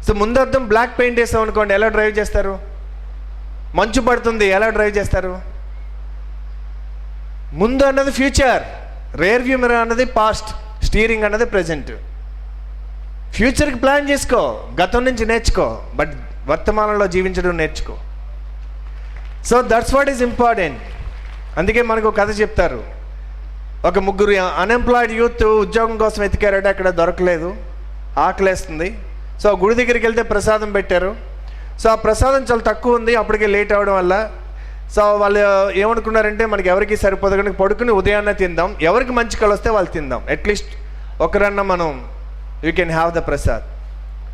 So ముందు అర్థం black paint వేసాం అనుకోండి, ఎలా డ్రైవ్ చేస్తారు? మంచు పడుతుంది, ఎలా డ్రైవ్ చేస్తారు? ముందు అన్నది ఫ్యూచర్, రేర్ వ్యూ మిర్రర్ అన్నది పాస్ట్, స్టీరింగ్ అన్నది ప్రజెంట్. ఫ్యూచర్కి ప్లాన్ చేసుకో, గతం నుంచి నేర్చుకో, బట్ వర్తమానంలో జీవించడం నేర్చుకో. So that's what is important. అందుకే మనకు కథ చెప్తారు, ఒక ముగ్గురు అన్ఎంప్లాయిడ్ యూత్ ఉద్యోగం కోసం వెతికారట, అక్కడ దొరకలేదు, ఆకలేస్తుంది. సో గుడి దగ్గరికి వెళ్తే ప్రసాదం పెట్టారు. సో ఆ ప్రసాదం చాలా తక్కువ ఉంది, అప్పటికే లేట్ అవ్వడం వల్ల. సో వాళ్ళు ఏమనుకున్నారంటే మనకి ఎవరికి సరిపోదు కనుక పడుకుని ఉదయాన్నే తిందాం, ఎవరికి మంచి కళ వస్తే వాళ్ళు తిందాం, అట్లీస్ట్ ఒకరన్నా మనం you can have the Prasad.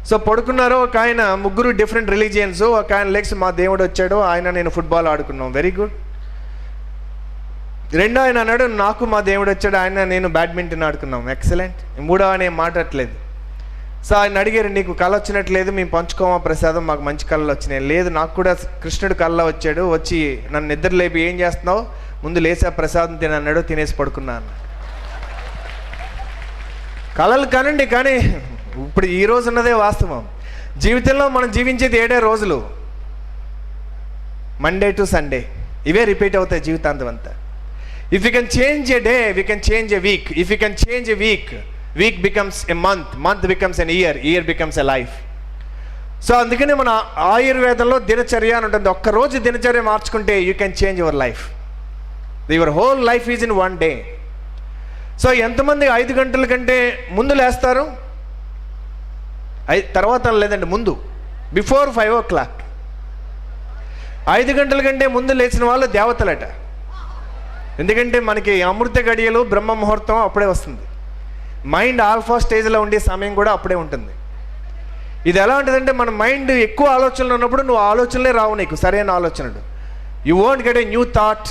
So పడుకున్నారు. ఒక ఆయన, ముగ్గురు డిఫరెంట్ రిలీజియన్స్. ఒక ఆయన లెగ్స్ మా దేవుడు వచ్చాడు, ఆయన నేను ఫుట్బాల్ ఆడుకున్నాం, వెరీ గుడ్. రెండో ఆయన అన్నాడు నాకు మా దేవుడు వచ్చాడు, ఆయన నేను బ్యాడ్మింటన్ ఆడుకున్నాం, ఎక్సలెంట్. మూడో ఆయన ఏం మాట్లాడలేదు. సో ఆయన అడిగారు నీకు కళ వచ్చినట్లేదు, మేము పంచుకోమా ప్రసాదం, మాకు మంచి కళలు వచ్చినాయి. లేదు నాకు కూడా కృష్ణుడు కళ్ళ వచ్చాడు, వచ్చి నన్ను నిద్ర లేపి ఏం చేస్తున్నావు, ముందు లేసా ప్రసాదం తినన్నాడు, తినేసి పడుకున్నాను. కళలు కానండి, కానీ ఇప్పుడు ఈ రోజు ఉన్నదే వాస్తవం. జీవితంలో మనం జీవించేది 7 రోజులు, మండే టు సండే, ఇవే రిపీట్ అవుతాయి జీవితాంతం అంతా. If you can change a day, we can change a week. If you can change a week, week becomes a month, month becomes N year, year becomes a life. So అందుకనే మన ఆయుర్వేదంలో దినచర్య అని ఉంటుంది. ఒక్కరోజు దినచర్య మార్చుకుంటే you can change your life. Your whole life is in 1 day. So ఎంతమంది 5 గంటల కంటే ముందు లేస్తారు? తర్వాత లేదండి, ముందు, బిఫోర్ 5 o'clock. 5 గంటల కంటే ముందు లేచిన వాళ్ళు దేవతలట. ఎందుకంటే మనకి అమృత గడియలు, బ్రహ్మ ముహూర్తం అప్పుడే వస్తుంది. మైండ్ ఆల్ఫా స్టేజ్లో ఉండే సమయం కూడా అప్పుడే ఉంటుంది. ఇది ఎలా ఉంటుందంటే, మన మైండ్ ఎక్కువ ఆలోచనలు ఉన్నప్పుడు నువ్వు ఆలోచనలే రావు, నీకు సరైన ఆలోచనలు. You won't get a new thought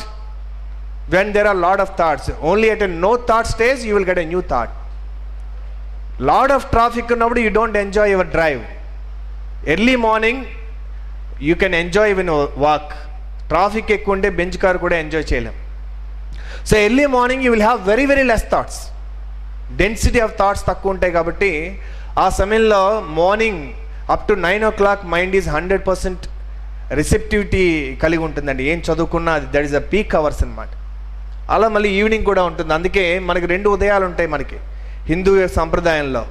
when there are lot of thoughts. Only at a no thought stage you will get a new thought. Lot of traffic ఉన్నప్పుడు you don't enjoy your drive. Early morning you can enjoy when you walk. Traffic ఎక్కువ ఉంటే bench car కూడా enjoy చేయలేం. So early morning you will have very very less thoughts, density of thoughts తక్కువ ఉంటాయి. కాబట్టి ఆ సమయంలో morning up to 9 o'clock mind is 100% receptivity కలిగి ఉంటుందండి. ఏం చదువుకున్నా అది that is a peak hours అనమాట. అలా మళ్ళీ ఈవినింగ్ కూడా ఉంటుంది. అందుకే మనకి 2 ఉదయాలు ఉంటాయి మనకి హిందూ సంప్రదాయంలో,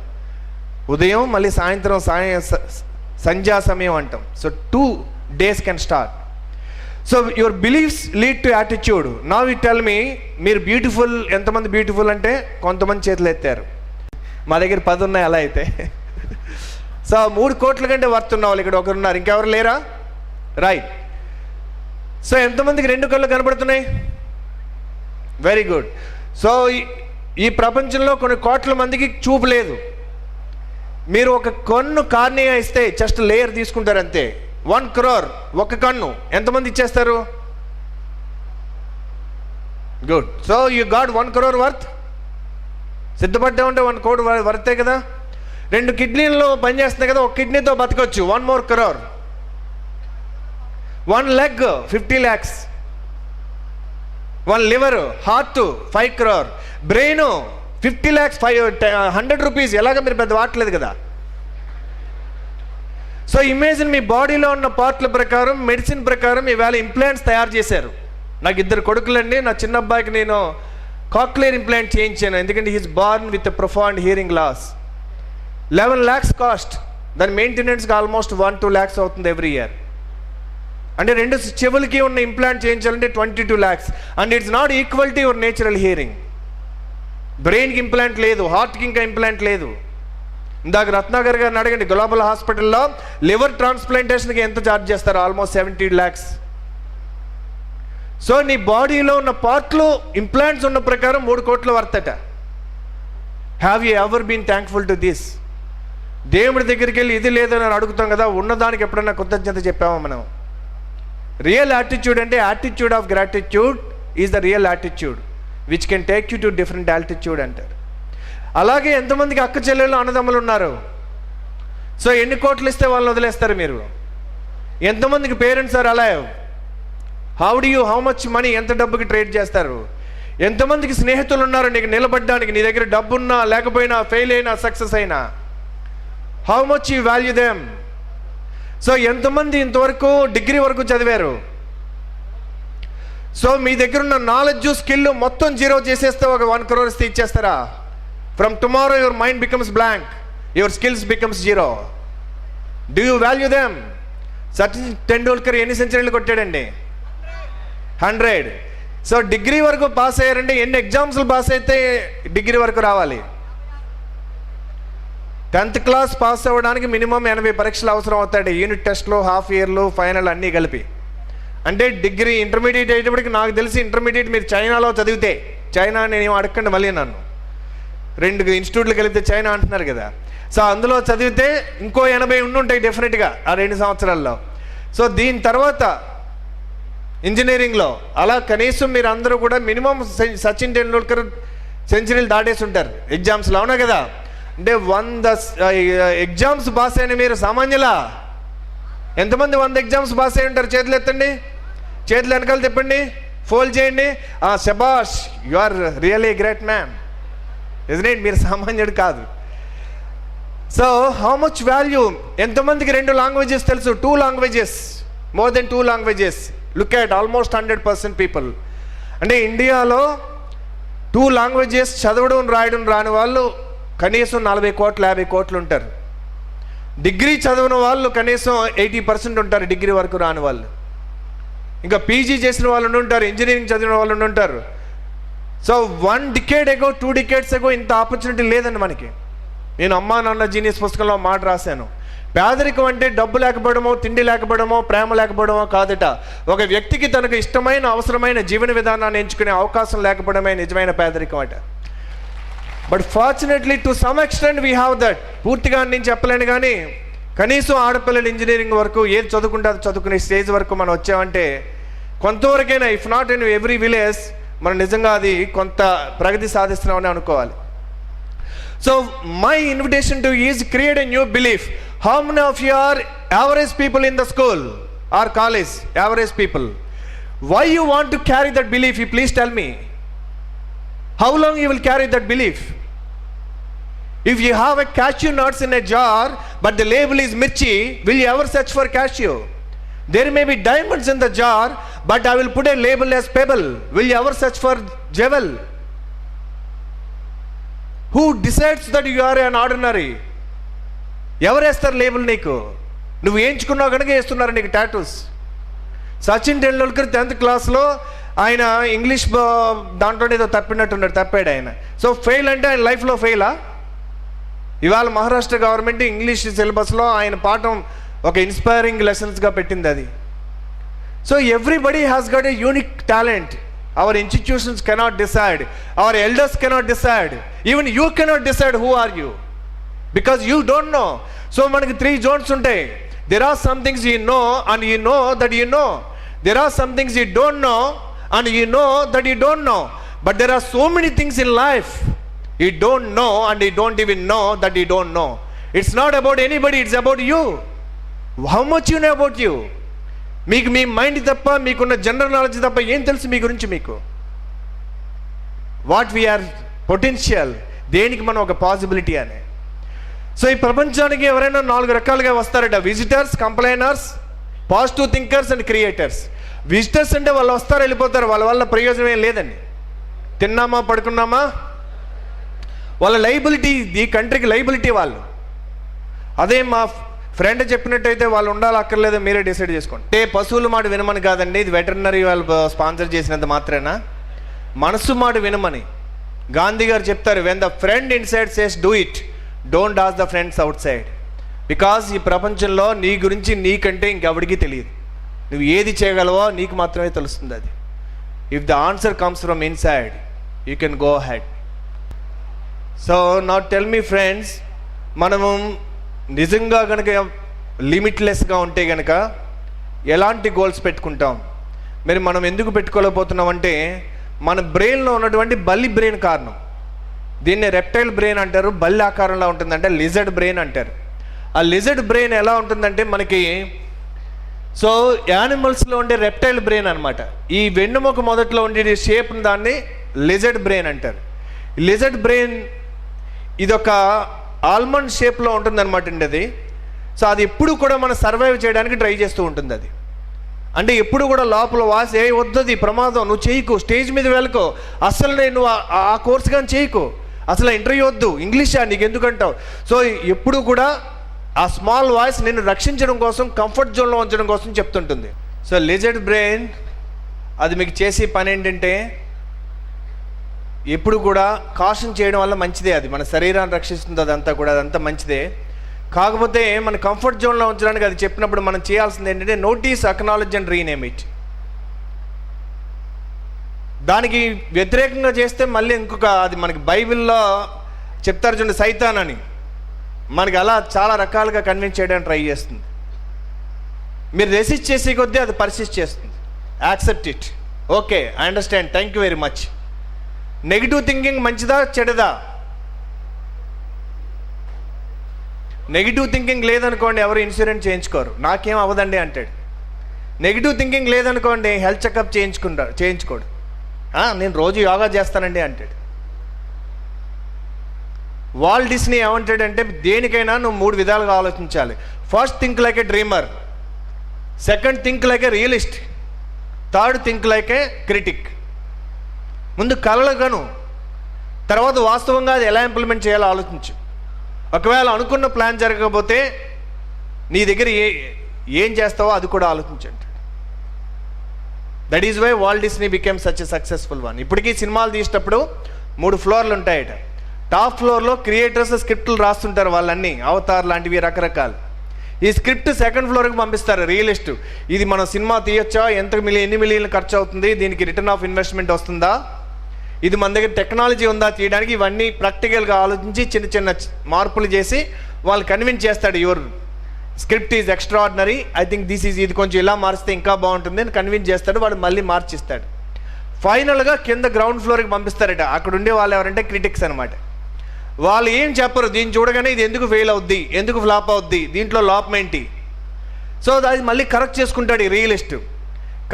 ఉదయం మళ్ళీ సాయంత్రం, సంధ్యా సమయం అంటాం. So 2 days can start. So your beliefs lead to attitude. Now you tell me, మీరు బ్యూటిఫుల్, ఎంతమంది బ్యూటిఫుల్ అంటే కొంతమంది చేతులు ఎత్తారు, మా దగ్గర 10 ఉన్నాయి. అలా అయితే సో 3 కోట్ల కంటే వర్త్ ఉన్న వాళ్ళు ఇక్కడ ఒకరున్నారు, ఇంకెవరు లేరా? రైట్. సో ఎంతమందికి 2 కళ్ళు కనబడుతున్నాయి? Very good. సో ఈ ప్రపంచంలో కొన్ని కోట్ల మందికి చూపు లేదు. మీరు ఒక కన్ను కార్నియా ఇస్తే జస్ట్ లేయర్ తీసుకుంటారు అంతే. 1 crore ఒక కన్ను ఎంతమంది ఇచ్చేస్తారు? Good. So you got 1 crore worth. సిద్ధపడ్డా ఉంటే 1 crore వర్తే కదా. 2 కిడ్నీలు పనిచేస్తున్నాయి కదా, ఒక కిడ్నీతో బతకొచ్చు, 1 more crore. 1 leg 50 lakhs. 1 liver, heart 5 crore, brain 50 lakhs, 100 rupees. ఎలాగ మీరు పెద్ద వాడలేదు కదా. సో ఇమేజిన్, మీ బాడీలో ఉన్న పార్ట్ల ప్రకారం, మెడిసిన్ ప్రకారం ఈవేళ ఇంప్లాంట్స్ తయారు చేశారు. నాకు 2 కొడుకులండి. నా చిన్న అబ్బాయికి నేను కాక్లియర్ ఇంప్లాంట్ చేయించాను, ఎందుకంటే he's born with profound hearing loss. 11 lakhs cost. దాని మెయింటెనెన్స్కి ఆల్మోస్ట్ 1-2 lakhs అవుతుంది ఎవ్రీ ఇయర్. అంటే 2 చెవులకి ఉన్న ఇంప్లాంట్ చేయించాలంటే 22 lakhs. And it's not equal to your natural hearing. బ్రెయిన్కి ఇంప్లాంట్ లేదు, హార్ట్కి ఇంకా ఇంప్లాంట్ లేదు. ఇందాక రత్నాకర్ గారిని అడగండి, గ్లోబల్ హాస్పిటల్లో లివర్ ట్రాన్స్ప్లాంటేషన్కి ఎంత ఛార్జ్ చేస్తారు? Almost 70 lakhs. సో నీ బాడీలో ఉన్న పార్ట్లు ఇంప్లాంట్స్ ఉన్న ప్రకారం 3 కోట్ల వర్తట. Have you ever been thankful to this? దేవుడి దగ్గరికి వెళ్ళి ఇది లేదని అడుగుతాం కదా, ఉన్నదానికి ఎప్పుడైనా కృతజ్ఞత చెప్పామా మనం? రియల్ యాటిట్యూడ్ అంటే attitude of gratitude is the real attitude which can take you to different altitude అంటారు. అలాగే ఎంతమందికి అక్క చెల్లెళ్ళు, అన్నదమ్ములు ఉన్నారు? సో ఎన్ని కోట్లు ఇస్తే వాళ్ళని వదిలేస్తారు మీరు? ఎంతమందికి parents are alive? How much money, ఎంత డబ్బుకి ట్రేడ్ చేస్తారు? ఎంతమందికి స్నేహితులు ఉన్నారు నీకు నిలబడ్డానికి? నీ దగ్గర డబ్బున్నా లేకపోయినా, ఫెయిల్ అయినా సక్సెస్ అయినా, how much you value them? So ఎంతమంది ఇంతవరకు డిగ్రీ వరకు చదివారు? సో మీ దగ్గర ఉన్న నాలెడ్జ్ స్కిల్ మొత్తం జీరో చేసేస్తే ఒక 1 crore ఇస్తే ఇచ్చేస్తారా? From tomorrow your mind becomes blank, your skills becomes zero. Do you value them? Sachin Tendulkar ఎన్ని సెంచరీలు కొట్టాడండి? 100. సో డిగ్రీ వరకు పాస్ అయ్యారంటే ఎన్ని ఎగ్జామ్స్లు పాస్ అయితే డిగ్రీ వరకు రావాలి? 10th క్లాస్ పాస్ అవ్వడానికి మినిమం 80 పరీక్షలు అవసరం అవుతాయి. యూనిట్ టెస్ట్లు, హాఫ్ ఇయర్లు, ఫైనల్ అన్నీ కలిపి. అంటే డిగ్రీ ఇంటర్మీడియట్ అయ్యేటప్పటికి నాకు తెలిసి ఇంటర్మీడియట్ మీరు చైనాలో చదివితే, చైనా నేను అడగండి మళ్ళీ నన్ను, 2 ఇన్స్టిట్యూట్లు కలిపితే చైనా అంటున్నారు కదా. సో అందులో చదివితే ఇంకో 80 ఉండుంటాయి డెఫినెట్గా ఆ 2 సంవత్సరాల్లో. సో దీని తర్వాత ఇంజనీరింగ్లో అలా కనీసం మీరు అందరూ కూడా మినిమం సచిన్ టెండూల్కర్ సెంచరీలు దాటేసి ఉంటారు ఎగ్జామ్స్లో, అవునా కదా? అంటే 100 ఎగ్జామ్స్ పాస్ అయిన మీరు సామాన్యులా? ఎంతమంది 100 ఎగ్జామ్స్ పాస్ అయి ఉంటారు? చేతులు ఎత్తండి, చేతులు వెనకాల తిప్పండి, ఫోల్డ్ చేయండి. శబాష్, you are really great man, isn't it? మీరు సామాన్యుడు కాదు. So how much value? ఎంతమందికి 2 లాంగ్వేజెస్ తెలుసు? 2 languages, more than 2 languages. Look at almost 100% people. అంటే ఇండియాలో 2 లాంగ్వేజెస్ చదవడం రాయడం రాని వాళ్ళు కనీసం 40 కోట్లు 50 కోట్లు ఉంటారు. డిగ్రీ చదివిన వాళ్ళు కనీసం 80% ఉంటారు, డిగ్రీ వరకు రాని వాళ్ళు. ఇంకా పీజీ చేసిన వాళ్ళు ఉంటారు, ఇంజనీరింగ్ చదివిన వాళ్ళు ఉంటారు. So 1 decade ago 2 decades ago ఇంత ఆపర్చునిటీ లేదండి మనకి. నేను అమ్మా నాన్న జీనియస్ పుస్తకంలో మాట రాశాను. పేదరికం అంటే డబ్బు లేకపోవడమో, తిండి లేకపోవడమో, ప్రేమ లేకపోవడమో కాదట. ఒక వ్యక్తికి తనకు ఇష్టమైన అవసరమైన జీవన విధానాన్ని ఎంచుకునే అవకాశం లేకపోవడమే నిజమైన పేదరికం అట. But fortunately to some extent we have that. పూర్తిగా నేను చెప్పలేను కానీ కనీసం ఆడపిల్లలు ఇంజనీరింగ్ వరకు ఏది చదువుకుంటారో చదువుకునే స్టేజ్ వరకు మనం వచ్చామంటే కొంతవరకైనా, if not in every village, మనం నిజంగా అది కొంత ప్రగతి సాధిస్తున్నామని అనుకోవాలి. So my invitation to is create a new belief. How many of you are average people in the school or college? Average people. Why you want to carry that belief? You please tell me. How long you will carry that belief? If you have a cashew nuts in a jar but the label is mirchi, will you ever search for cashew? There may be diamonds in the jar but I will put a label as pebble. Will you ever search for jewel? Who decides that you are an ordinary? ఎవరు వేస్తారు label నీకు? నువ్వు వేయించుకున్నావు కనుక వేస్తున్నారు నీకు tattoos. Sachin Tendulkar 10th క్లాస్లో ఆయన English దాంట్లో ఏదో తప్పాడు ఆయన. సో ఫెయిల్ అంటే ఆయన లైఫ్లో ఫెయిలా? ఇవాళ మహారాష్ట్ర గవర్నమెంట్ ఇంగ్లీష్ సిలబస్లో ఆయన పాఠం ఒక ఇన్స్పైరింగ్ లెసన్స్గా పెట్టింది అది. So everybody has got a unique talent. Our institutions cannot decide, our elders cannot decide, even you cannot decide who are you, because you don't know. So మనకి 3 zones ఉంటాయి. There are some things you know and you know that you know. There are some things you don't know and you know that you don't know. But there are so many things in life you don't know and you don't even know that you don't know. It's not about anybody, it's about you. How much you know about you? మీకు మీ mind తప్ప, మీకున్న general knowledge తప్ప ఏం తెలుసు మీ గురించి మీకు? What we are potential, దేనికి మనం ఒక పాసిబిలిటీ అని. సో ఈ ప్రపంచానికి ఎవరైనా 4 రకాలుగా వస్తారట: visitors, complainers, positive thinkers and creators. Visitors అంటే వాళ్ళు వస్తారు వెళ్ళిపోతారు, వాళ్ళ వల్ల ప్రయోజనం ఏం లేదండి. తిన్నామా పడుకున్నామా, వాళ్ళ లైబిలిటీ, ఈ కంట్రీకి లైబిలిటీ వాళ్ళు. అదే మా ఫ్రెండ్ చెప్పినట్టయితే వాళ్ళు ఉండాలి అక్కర్లేదో మీరే డిసైడ్ చేసుకోండి. అంటే పశువుల మాట వినమని కాదండి, ఇది వెటర్నరీ వాళ్ళు స్పాన్సర్ చేసినంత మాత్రమేనా? మనసు మాట వినమని గాంధీ గారు చెప్తారు. When the friend inside says do it, don't ask the friends out side. Because ఈ ప్రపంచంలో నీ గురించి నీకంటే ఇంకెవడికి తెలియదు. నువ్వు ఏది చేయగలవో నీకు మాత్రమే తెలుస్తుంది అది. If the answer comes from inside you can go head. So now tell me friends, మనము నిజంగా కనుక లిమిట్లెస్గా ఉంటే కనుక ఎలాంటి గోల్స్ పెట్టుకుంటాం? మరి మనం ఎందుకు పెట్టుకోలేకపోతున్నామంటే మన బ్రెయిన్లో ఉన్నటువంటి బల్లి బ్రెయిన్ కారణం. దీన్ని రెప్టైల్ బ్రెయిన్ అంటారు, బల్లి ఆకారంలో ఉంటుందంటే లిజర్డ్ బ్రెయిన్ అంటారు. ఆ లిజర్డ్ బ్రెయిన్ ఎలా ఉంటుందంటే మనకి, సో యానిమల్స్లో ఉండే రెప్టైల్ బ్రెయిన్ అనమాట. ఈ వెన్నుముక మొదట్లో ఉండే షేప్ దాన్ని లిజర్డ్ బ్రెయిన్ అంటారు. లిజర్డ్ బ్రెయిన్ ఇదొక ఆల్మండ్ షేప్లో ఉంటుందన్నమాట అండి. అది సో అది ఎప్పుడు కూడా మనం సర్వైవ్ చేయడానికి ట్రై చేస్తూ ఉంటుంది అది. అంటే ఎప్పుడు కూడా లోపల వాసి వద్దది ప్రమాదం, నువ్వు చేయకు, స్టేజ్ మీద వెళ్ళకో, అసలు నేను ఆ కోర్స్ కానీ చేయకు, అసలు ఇంటర్వ్యూ వద్దు, ఇంగ్లీషా నీకు ఎందుకంటావు. సో ఎప్పుడు కూడా ఆ స్మాల్ వాయిస్ నిన్ను రక్షించడం కోసం, కంఫర్ట్ జోన్లో ఉంచడం కోసం చెప్తుంటుంది. సో లిజర్డ్ బ్రెయిన్ అది మీకు చేసే పని ఏంటంటే ఎప్పుడు కూడా కాషన్ చేయడం వల్ల మంచిదే, అది మన శరీరాన్ని రక్షిస్తుంది, అదంతా మంచిదే. కాకపోతే మన కంఫర్ట్ జోన్లో ఉంచడానికి అది చెప్పినప్పుడు మనం చేయాల్సింది ఏంటంటే notice, acknowledge and rename it. దానికి వ్యతిరేకంగా చేస్తే మళ్ళీ ఇంకొక, అది మనకి బైబిల్లో చెప్తారు చూడండి, సైతాన్ అని, మనకి అలా చాలా రకాలుగా కన్విన్స్ చేయడానికి ట్రై చేస్తుంది. మీరు రెసిస్ట్ చేసే కొద్దీ అది పర్సిస్ట్ చేస్తుంది. Accept it, okay, I understand, thank you very much. Negative thinking మంచిదా చెడుదా? నెగిటివ్ థింకింగ్ లేదనుకోండి ఎవరు ఇన్సూరెన్స్ చేయించుకోరు, నాకేం అవ్వదండి అంటాడు. నెగిటివ్ థింకింగ్ లేదనుకోండి హెల్త్ చెకప్ చేయించుకోడు, నేను రోజు యోగా చేస్తానండి అంటాడు. వాల్ట్ డిస్నీ ఏమంటాడంటే దేనికైనా నువ్వు 3 విధాలుగా ఆలోచించాలి. ఫస్ట్, థింక్ లైక్ ఏ డ్రీమర్. సెకండ్, థింక్ లైక్ ఏ రియలిస్ట్. థర్డ్, థింక్ లైక్ ఏ క్రిటిక్. ముందు కలలు కను, తర్వాత వాస్తవంగా అది ఎలా ఇంప్లిమెంట్ చేయాలో ఆలోచించు. ఒకవేళ అనుకున్న ప్లాన్ జరగకపోతే నీ దగ్గర ఏం చేస్తావో అది కూడా ఆలోచించండి. That is why Walt Disney became such a successful one. ఇప్పటికీ సినిమాలు తీసేటప్పుడు 3 ఫ్లోర్లు ఉంటాయట. టాప్ ఫ్లోర్లో క్రియేటర్స్ స్క్రిప్ట్లు రాస్తుంటారు, వాళ్ళన్నీ అవతార్ లాంటివి రకరకాలు. ఈ స్క్రిప్ట్ సెకండ్ ఫ్లోర్కి పంపిస్తారు రియలిస్ట్. ఇది మనం సినిమా తీయొచ్చా, ఎన్ని మిలియన్లు ఖర్చు అవుతుంది, దీనికి రిటర్న్ ఆఫ్ ఇన్వెస్ట్మెంట్ వస్తుందా, ఇది మన దగ్గర టెక్నాలజీ ఉందా తీయడానికి, ఇవన్నీ ప్రాక్టికల్గా ఆలోచించి చిన్న చిన్న మార్పులు చేసి వాళ్ళు కన్విన్స్ చేస్తాడు. Your script is extraordinary, I think ఇది కొంచెం ఇలా మారిస్తే ఇంకా బాగుంటుంది అని కన్విన్స్ చేస్తాడు. వాడు మళ్ళీ మార్చిస్తాడు. ఫైనల్గా కింద గ్రౌండ్ ఫ్లోర్కి పంపిస్తారట. అక్కడ ఉండే వాళ్ళు ఎవరంటే క్రిటిక్స్ అనమాట. వాళ్ళు ఏం చెప్పరు, దీన్ని చూడగానే ఇది ఎందుకు ఫెయిల్ అవుద్ది, ఎందుకు ఫ్లాప్ అవుద్ది, దీంట్లో లోపం ఏంటి. సో అది మళ్ళీ కరెక్ట్ చేసుకుంటాడు ఈ రియలిస్ట్.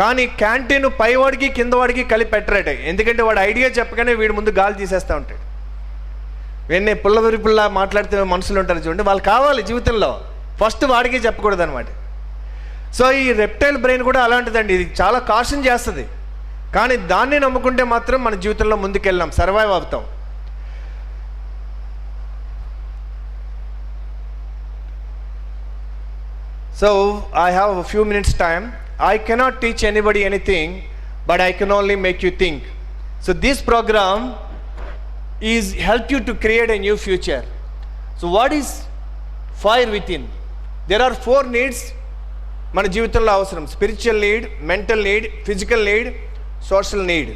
కానీ క్యాంటీన్ పైవాడికి కిందవాడికి కలిపి పెట్టరాట. ఎందుకంటే వాడు ఐడియా చెప్పగానే వీడి ముందు గాలి తీసేస్తూ ఉంటాడు. వెన్నే పుల్లవిరిపుల్లా మాట్లాడితే మనుషులు ఉంటారు చూడండి, వాళ్ళు కావాలి జీవితంలో, ఫస్ట్ వాడికి చెప్పకూడదు అనమాట. సో ఈ రెప్టైల్ బ్రెయిన్ కూడా అలాంటిదండి, ఇది చాలా కాషన్ చేస్తుంది. కానీ దాన్ని నమ్ముకుంటే మాత్రం మన జీవితంలో ముందుకెళ్ళాం, సర్వైవ్ అవుతాం. So I have a few minutes time. I cannot teach anybody anything, but I can only make you think. So this program is help you to create a new future. So what is fire within? There are 4 needs మన జీవితంలో అవసరం. Spiritual need, mental need, physical need, social need.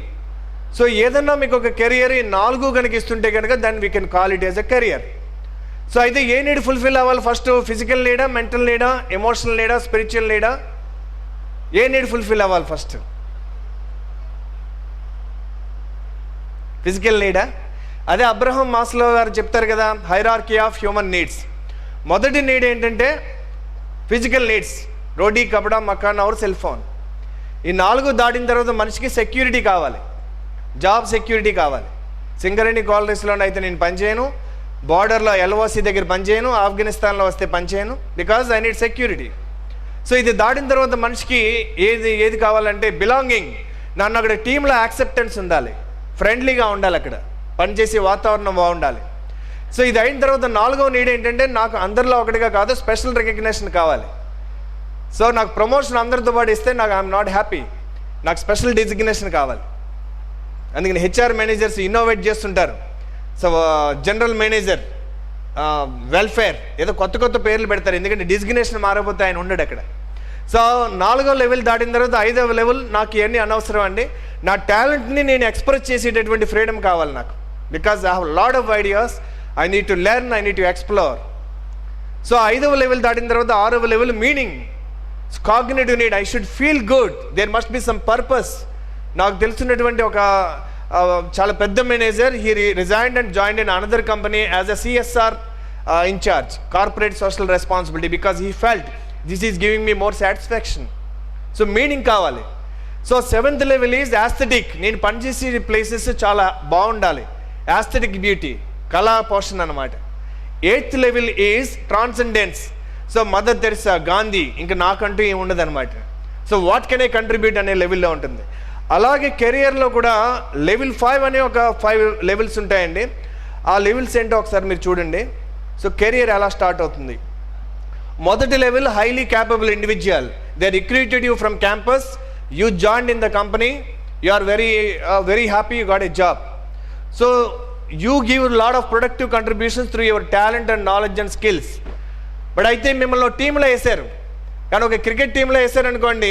So ఏదన్నా మీకు ఒక career ఈ 4 కనుక ఇస్తుంటే కనుక then we can call it as a career. So అయితే ఏ నీడ్ ఫుల్ఫిల్ అవ్వాలి ఫస్ట్? ఫిజికల్ నీడా, మెంటల్ నీడా, ఎమోషనల్ నీడా, స్పిరిచువల్ నీడా? ఏ నీడ్ ఫుల్ఫిల్ అవ్వాలి ఫస్ట్? ఫిజికల్ నీడా? అదే అబ్రహం మాస్లో గారు చెప్తారు కదా, హైరార్కీ ఆఫ్ హ్యూమన్ నీడ్స్. మొదటి నీడ్ ఏంటంటే ఫిజికల్ నీడ్స్, రోటీ, కపడా, మకాన్ ఆర్ సెల్ ఫోన్. ఈ 4 దాటిన తర్వాత మనిషికి సెక్యూరిటీ కావాలి, జాబ్ సెక్యూరిటీ కావాలి. సింగరేణి కాలనీస్లో అయితే నేను పనిచేయను, బార్డర్లో ఎల్ఓసి దగ్గర పనిచేయను, ఆఫ్ఘనిస్తాన్లో వస్తే పనిచేయను, because I need security. So ఇది దాటిన తర్వాత మనిషికి ఏది కావాలంటే బిలాంగింగ్. నన్ను అక్కడ టీంలో యాక్సెప్టెన్స్ ఉండాలి, ఫ్రెండ్లీగా ఉండాలి, అక్కడ పనిచేసే వాతావరణం బాగుండాలి. సో ఇది అయిన తర్వాత 4వ నీడ్ ఏంటంటే నాకు అందరిలో ఒకటిగా కాదు, స్పెషల్ రికగ్నిషన్ కావాలి. సో నాకు ప్రమోషన్ అందరితో పాటు ఇస్తే నాకు ఐఎమ్ నాట్ హ్యాపీ, నాకు స్పెషల్ డిజిగ్నేషన్ కావాలి. అందుకని హెచ్ఆర్ మేనేజర్స్ ఇన్నోవేట్ చేస్తుంటారు. సో జనరల్ మేనేజర్, వెల్ఫేర్, ఏదో కొత్త పేర్లు పెడతారు, ఎందుకంటే డిజిగ్నేషన్ మారకపోతే ఆయన ఉండడు అక్కడ. సో 4వ లెవెల్ దాటిన తర్వాత 5వ లెవెల్ నాకు ఇవన్నీ అనవసరం అండి, నా టాలెంట్ని నేను ఎక్స్ప్రెస్ చేసేటటువంటి ఫ్రీడమ్ కావాలి నాకు, because I have lot of ideas, I need to learn, I need to explore. So 5వ లెవెల్ దాటిన తర్వాత 6వ level meaning, cognitive need, I should feel good, there must be some purpose. నాకు తెలుసున్నటువంటి ఒక చాలా పెద్ద manager, he resigned and joined in another company as a CSR incharge, corporate social responsibility, because he felt this is giving me more satisfaction. So meaning కావాలి. So 7th level is aesthetic, నేను పనిచేసే places చాలా బాగుండాలి, aesthetic beauty, కళా పోషణ అనమాట. 8th level is transcendence, so mother Teresa, Gandhi, ఇంకా నాకంటూ ఏమి ఉండదు అనమాట. So what can I contribute అనే లెవెల్లో ఉంటుంది. అలాగే కెరియర్లో కూడా లెవెల్ 5 అనే ఒక 5 లెవెల్స్ ఉంటాయండి. ఆ లెవెల్స్ ఏంటో ఒకసారి మీరు చూడండి. సో కెరియర్ ఎలా స్టార్ట్ అవుతుంది. మొదటి level highly capable individual. They recruited you from campus, you joined in the company, you are very happy, you got a job. So you give lot of productive contributions through your talent and knowledge and skills. But అయితే మిమ్మల్ని టీంలో వేశారు, కానీ ఒక cricket టీంలో వేశారనుకోండి,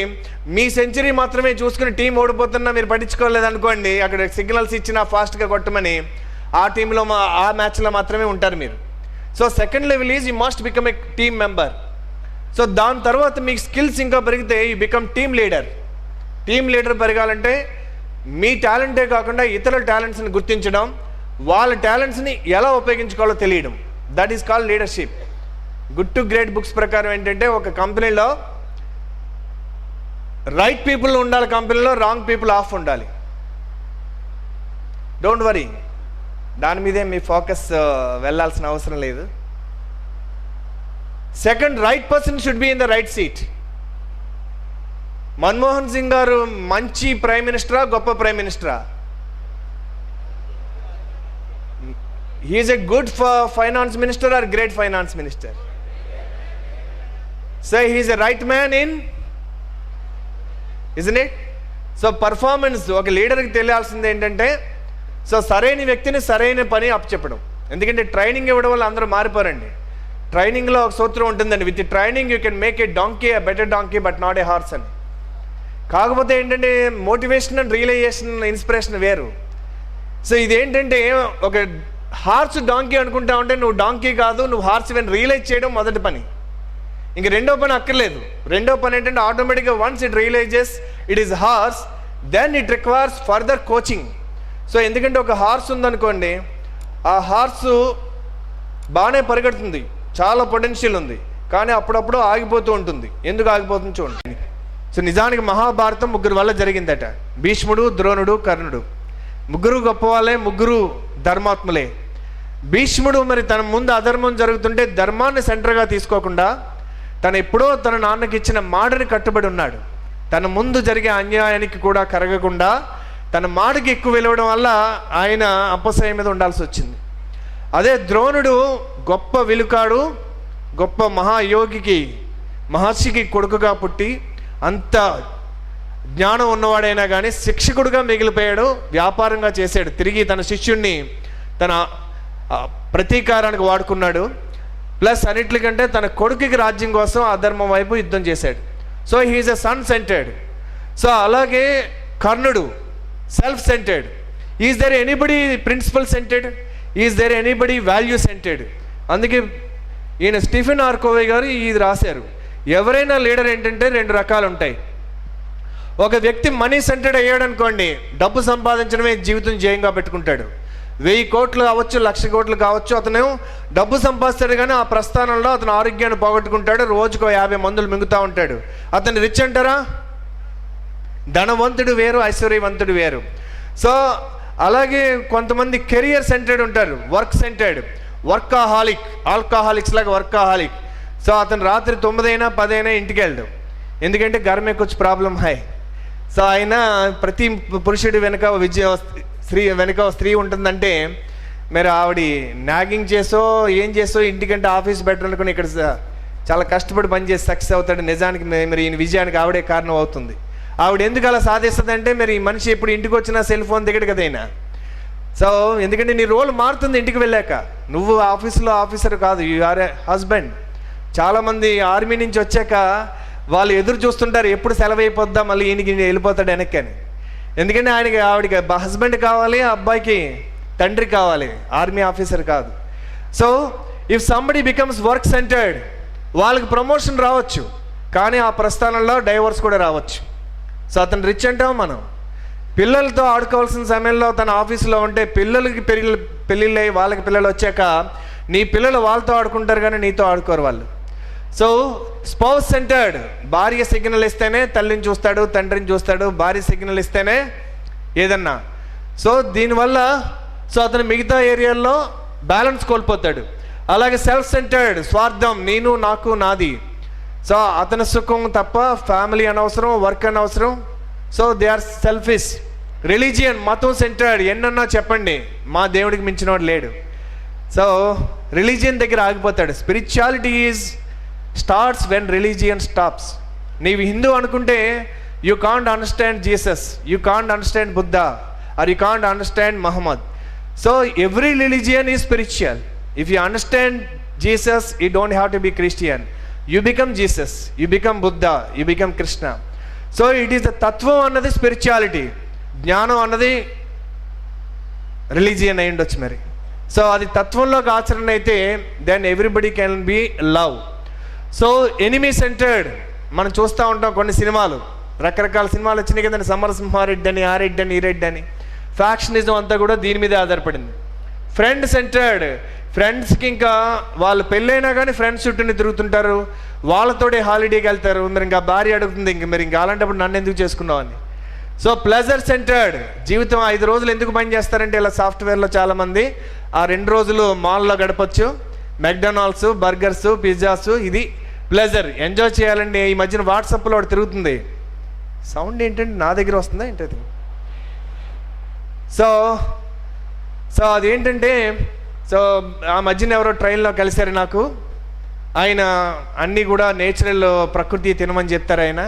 మీ century మాత్రమే చూసుకుని team ఓడిపోతున్నా మీరు పట్టించుకోలేదనుకోండి, అక్కడ సిగ్నల్స్ ఇచ్చినా ఫాస్ట్గా కొట్టమని ఆ టీంలో ఆ మ్యాచ్లో మాత్రమే ఉంటారు మీరు. So second level is you must become a team member. So దాని తర్వాత మీకు స్కిల్స్ ఇంకా పెరిగితే you become team leader. Team leader పెరగాలంటే మీ టాలెంటే కాకుండా ఇతరుల టాలెంట్స్ని గుర్తించడం, వాళ్ళ టాలెంట్స్ని ఎలా ఉపయోగించుకోవాలో తెలియడం, that is called leadership. Good to great books ప్రకారం ఏంటంటే ఒక కంపెనీలో రైట్ పీపుల్ ఉండాలి, కంపెనీలో రాంగ్ పీపుల్ ఆఫ్ ఉండాలి. డోంట్ వరీ, దాని మీదే మీ ఫోకస్ వెళ్ళాల్సిన అవసరం లేదు. Second, right person should be in the right seat. Manmohan Singh గారు మంచి ప్రైమ్ మినిస్టరా, గొప్ప ప్రైమ్ మినిస్టరా? He's a good finance minister or great finance minister? So he's a right man in, isn't it? So performance ఒక లీడర్కి తెలియాల్సింది ఏంటంటే, సో సరైన వ్యక్తిని సరైన పని అప్పచెప్పడం. ఎందుకంటే ట్రైనింగ్ ఇవ్వడం వల్ల అందరూ మారిపోరండి. ట్రైనింగ్లో ఒక సూత్రం ఉంటుందండి, with training you can make a donkey a better donkey but not a horse అని. కాకపోతే ఏంటంటే మోటివేషన్ అండ్ రియలైజేషన్, ఇన్స్పిరేషన్ వేరు. సో ఇదేంటంటే ఒక హార్స్ డాంకీ అనుకుంటా ఉంటే నువ్వు డాంకీ కాదు, నువ్వు హార్స్ ఇవన్నీ రియలైజ్ చేయడం మొదటి పని. ఇంక రెండో పని అక్కర్లేదు. రెండో పని ఏంటంటే ఆటోమేటిక్గా once it realises it is horse, then it requires further coaching. So ఎందుకంటే ఒక హార్స్ ఉందనుకోండి, ఆ హార్సు బాగానే పరిగెడుతుంది, చాలా పొటెన్షియల్ ఉంది, కానీ అప్పుడప్పుడు ఆగిపోతూ ఉంటుంది. ఎందుకు ఆగిపోతుంది చూడండి. సో నిజానికి మహాభారతం ముగ్గురు వల్ల జరిగిందట. భీష్ముడు, ద్రోణుడు, కర్ణుడు. ముగ్గురు గొప్ప వాళ్ళే, ముగ్గురు ధర్మాత్ములే. భీష్ముడు మరి తన ముందు అధర్మం జరుగుతుంటే ధర్మాన్ని సెంటర్గా తీసుకోకుండా తను ఎప్పుడో తన నాన్నకి ఇచ్చిన మాటని కట్టుబడి ఉన్నాడు. తన ముందు జరిగే అన్యాయానికి కూడా కరగకుండా తన మాటకి ఎక్కువ వెలవడం వల్ల ఆయన అపసయం మీద ఉండాల్సి వచ్చింది. అదే ద్రోణుడు గొప్ప విలుకాడు, గొప్ప మహాయోగికి, మహర్షికి కొడుకుగా పుట్టి అంత జ్ఞానం ఉన్నవాడైనా కానీ శిక్షకుడుగా మిగిలిపోయాడు, వ్యాపారంగా చేశాడు. తిరిగి తన శిష్యుణ్ణి తన ప్రతీకారానికి వాడుకున్నాడు. ప్లస్ అన్నిటికంటే తన కొడుకుకి రాజ్యం కోసం అధర్మం వైపు యుద్ధం చేశాడు. So he's a son centred. So అలాగే కర్ణుడు self centred. Is there anybody principle centred? Is there anybody value centred? అందుకే ఈయన స్టీఫెన్ ఆర్ కోవే గారు ఇది రాశారు. ఎవరైనా లీడర్ ఏంటంటే రెండు రకాలు ఉంటాయి. ఒక వ్యక్తి మనీ సెంటర్డ్ అయ్యాడు అనుకోండి, డబ్బు సంపాదించడమే జీవితం జయంగా పెట్టుకుంటాడు. 1000 కోట్లు కావచ్చు, 1,00,000 కోట్లు కావచ్చు, అతను డబ్బు సంపాదిస్తాడు, కానీ ఆ ప్రస్థానంలో అతను ఆరోగ్యాన్ని పోగొట్టుకుంటాడు, రోజుకో 50 మందులు మింగుతూ ఉంటాడు. అతను రిచ్ అంటారా? ధనవంతుడు వేరు, ఐశ్వర్యవంతుడు వేరు. సో అలాగే కొంతమంది కెరియర్ సెంటర్డ్ ఉంటారు, వర్క్ సెంటర్డ్, వర్కాహాలిక్, ఆల్కహాలిక్స్ లాగా వర్కాహాలిక్. సో అతను రాత్రి 9 అయినా 10 అయినా ఇంటికి వెళ్ళడు, ఎందుకంటే గర్మే కొంచెం ప్రాబ్లం హై. సో ఆయన ప్రతి పురుషుడి వెనుక స్త్రీ ఉంటుందంటే మరి ఆవిడ నాగింగ్ చేసో ఏం చేసో ఇంటికంటే ఆఫీస్ బెటర్ అనుకుని ఇక్కడ చాలా కష్టపడి పనిచేసి సక్సెస్ అవుతాడు. నిజానికి మరి ఈయన విజయానికి ఆవిడే కారణం అవుతుంది. ఆవిడ ఎందుకు అలా సాధిస్తుంది అంటే మరి ఈ మనిషి ఎప్పుడు ఇంటికి వచ్చినా సెల్ ఫోన్ దిగడు కదా అయినా. సో ఎందుకంటే నీ రోల్ మారుతుంది ఇంటికి వెళ్ళాక. నువ్వు ఆఫీసులో ఆఫీసర్ కాదు, యు ఆర్ ఏ హస్బెండ్. చాలామంది ఆర్మీ నుంచి వచ్చాక వాళ్ళు ఎదురు చూస్తుంటారు, ఎప్పుడు సెలవు అయిపోద్దా మళ్ళీ ఈయనకి వెళ్ళిపోతాడు వెనక్కి అని. ఎందుకంటే ఆవిడకి హస్బెండ్ కావాలి, అబ్బాయికి తండ్రి కావాలి, ఆర్మీ ఆఫీసర్ కాదు. So if somebody becomes work centred, వాళ్ళకి ప్రమోషన్ రావచ్చు, కానీ ఆ ప్రస్థానంలో డైవర్స్ కూడా రావచ్చు. సో అతను రిచ్ అంటాం మనం. పిల్లలతో ఆడుకోవాల్సిన సమయంలో తన ఆఫీసులో ఉంటే పిల్లలకి పెళ్ళిళ్ళు అయ్యి వాళ్ళకి పిల్లలు వచ్చాక నీ పిల్లలు వాళ్ళతో ఆడుకుంటారు కానీ నీతో ఆడుకోరు వాళ్ళు. సో స్పౌస్ సెంటర్డ్, భార్య సిగ్నల్ ఇస్తేనే తల్లిని చూస్తాడు, తండ్రిని చూస్తాడు, భార్య సిగ్నల్ ఇస్తేనే ఏదన్నా. సో దీనివల్ల అతను మిగతా ఏరియాల్లో బ్యాలెన్స్ కోల్పోతాడు. అలాగే సెల్ఫ్ సెంటర్డ్, స్వార్థం, నేను నాకు నాది. సో అతని సుఖం తప్ప ఫ్యామిలీ అనవసరం, వర్క్ అనవసరం. So they are selfish. Religion, మతం సెంటర్డ్, ఎన్నన్నా చెప్పండి, మా దేవుడికి మించినవాడు లేడు. సో రిలీజియన్ దగ్గర ఆగిపోతాడు. Spirituality is starts when religion stops. నీవు హిందూ అనుకుంటే you can't understand Jesus, you can't understand Buddha, or you can't understand Muhammad. So every religion is spiritual. If you understand Jesus, you don't have to be Christian. You become Jesus, you become Buddha, you become Krishna. So it is the తత్వం అన్నది spirituality, జ్ఞానం అన్నది religion అయి ఉండొచ్చు మరి. So అది తత్వంలోకి ఆచరణ అయితే then everybody can be love. So enemy centred, మనం చూస్తూ ఉంటాం కొన్ని సినిమాలు, రకరకాల సినిమాలు వచ్చినాయి కదండి, సమరసింహారెడ్డి అని, ఆ రెడ్డి అని, ఈ రెడ్డి అని. ఫ్యాక్షనిజం అంతా కూడా దీని మీదే ఆధారపడింది. ఫ్రెండ్ సెంటర్డ్, ఫ్రెండ్స్కి ఇంకా వాళ్ళు పెళ్ళైనా కానీ ఫ్రెండ్స్ చుట్టూనే తిరుగుతుంటారు, వాళ్ళతోటి హాలిడేకి వెళ్తారు. మరి ఇంకా భార్య అడుగుతుంది, ఇంక మీరు ఇంకా అలాంటప్పుడు నన్ను ఎందుకు చేసుకున్నావు అని. సో ప్లెజర్ సెంటర్డ్, జీవితం 5 రోజులు ఎందుకు పని చేస్తారంటే ఇలా సాఫ్ట్వేర్లో చాలామంది ఆ 2 రోజులు మాల్లో గడపచ్చు, మెక్డొనాల్డ్స్, బర్గర్స్, పిజ్జాస్, ఇది ప్లెజర్, ఎంజాయ్ చేయాలండి. ఈ మధ్యన వాట్సాప్లో ఒకటి తిరుగుతుంది, సౌండ్ ఏంటంటే నా దగ్గర వస్తుందా ఏంటది. సో సో అదేంటంటే, సో ఆ మధ్యన ఎవరో ట్రైన్లో కలిశారు నాకు, ఆయన అన్నీ కూడా నేచురల్ ప్రకృతి తినమని చెప్తారు ఆయన.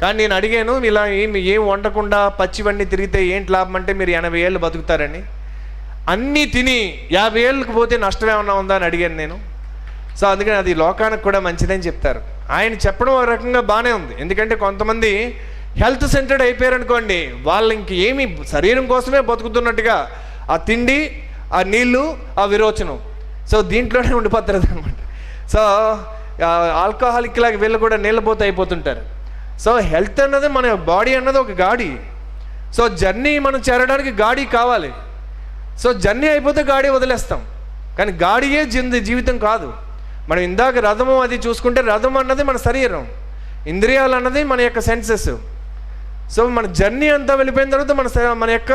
కానీ నేను అడిగాను, ఇలా ఏం వండకుండా పచ్చివన్నీ తిరిగితే ఏంటి లాభం అంటే, మీరు 80 ఏళ్ళు బతుకుతారని. అన్నీ తిని 50 ఏళ్ళకి పోతే నష్టం ఏమన్నా ఉందా అని అడిగాను నేను. సో అందుకని అది లోకానికి కూడా మంచిదని చెప్తారు. ఆయన చెప్పడం ఒక రకంగా బాగానే ఉంది, ఎందుకంటే కొంతమంది హెల్త్ సెంటర్డ్ అయిపోయారు అనుకోండి, వాళ్ళు ఇంక ఏమి శరీరం కోసమే బతుకుతున్నట్టుగా ఆ తిండి, ఆ నీళ్ళు, ఆ విరోచనం, సో దీంట్లోనే ఉండిపోతారు అనమాట. సో ఆల్కహాలిక్ లాగా వీళ్ళు కూడా నీళ్ళపోతే అయిపోతుంటారు. సో హెల్త్ అన్నది, మన బాడీ అన్నది ఒక గాడి. సో జర్నీ మనం చేరడానికి గాడి కావాలి. సో జర్నీ అయిపోతే గాడి వదిలేస్తాం, కానీ గాడియే జీవితం కాదు. మనం ఇందాక రథము అది చూసుకుంటే, రథం అన్నది మన శరీరం, ఇంద్రియాలు అన్నది మన యొక్క సెన్సెస్. సో మన జర్నీ అంతా వెళ్ళిపోయిన తర్వాత మన యొక్క